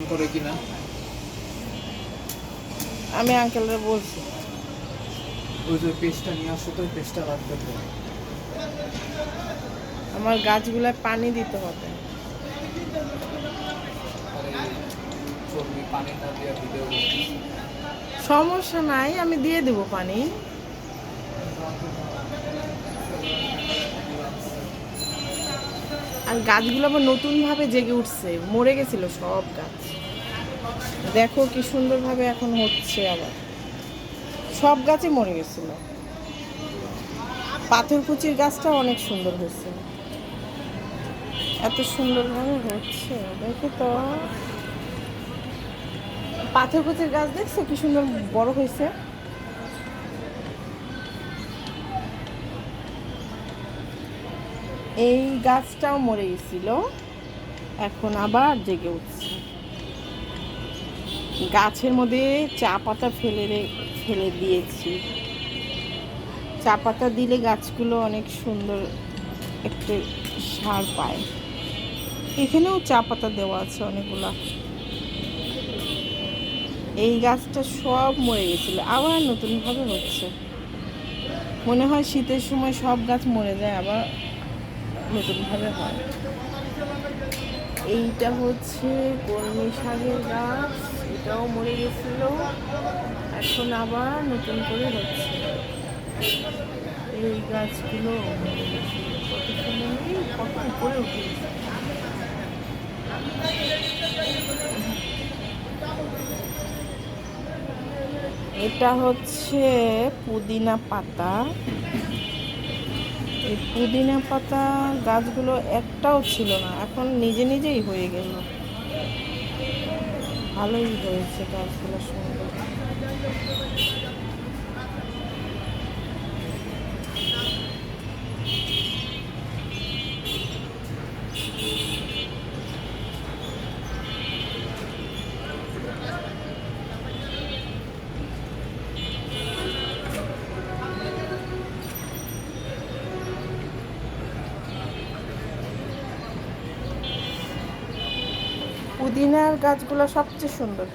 করে কিনা আমি আঙ্কেলরা বলছি ওই যে পেস্টটা নিয়ে আসো, তো পেস্টটা রাখতে তো আমার গাছগুলোয় পানি দিতে হবে। চর্বি পানি না দিয়ে ভিডিও করতেছি। সমস্যা নাই, আমি দিয়ে দেবো পানি। আর গাছগুলো আবার নতুনভাবে জেগে উঠছে, মরে গেছিল সব গাছ। দেখো কি সুন্দরভাবে এখন হচ্ছে, আবার সব গাছই মরে গেছিল। পাথরকুচির গাছটা অনেক সুন্দর হয়েছে, এত সুন্দরভাবে হচ্ছে দেখো তো। পাথরকুচির গাছ দেখছো কি সুন্দর বড় হয়েছে। এই গাছটাও মরে গেছিল, এখন আবার জেগে উঠছে। গাছের মধ্যে চা পাতা ফেলে দিয়েছি। চা পাতা দিলে গাছগুলো অনেক সুন্দর একটা সার পায়। এখানেও চা পাতা দেওয়া আছে অনেকগুলা। এই গাছটা সব মরে গেছিল, আবার নতুনভাবে হচ্ছে। মনে হয় শীতের সময় সব গাছ মরে যায়, আবার নতুনভাবে হয়। এইটা হচ্ছে কলমি শাকের গাছ, এটাও মরে গেছিল, এখন আবার নতুন করে হচ্ছে। এই গাছগুলো মরে গেছিল, কত সুন্দর, কত উপরে উঠে গেছে। এটা হচ্ছে পুদিনা পাতা। এই পুদিনা পাতা গাছগুলো একটাও ছিল না, এখন নিজে নিজেই হয়ে গেল। ভালোই হয়েছে গাছগুলো সুন্দর। পুদিনার গাছগুলো সবচেয়ে সুন্দর।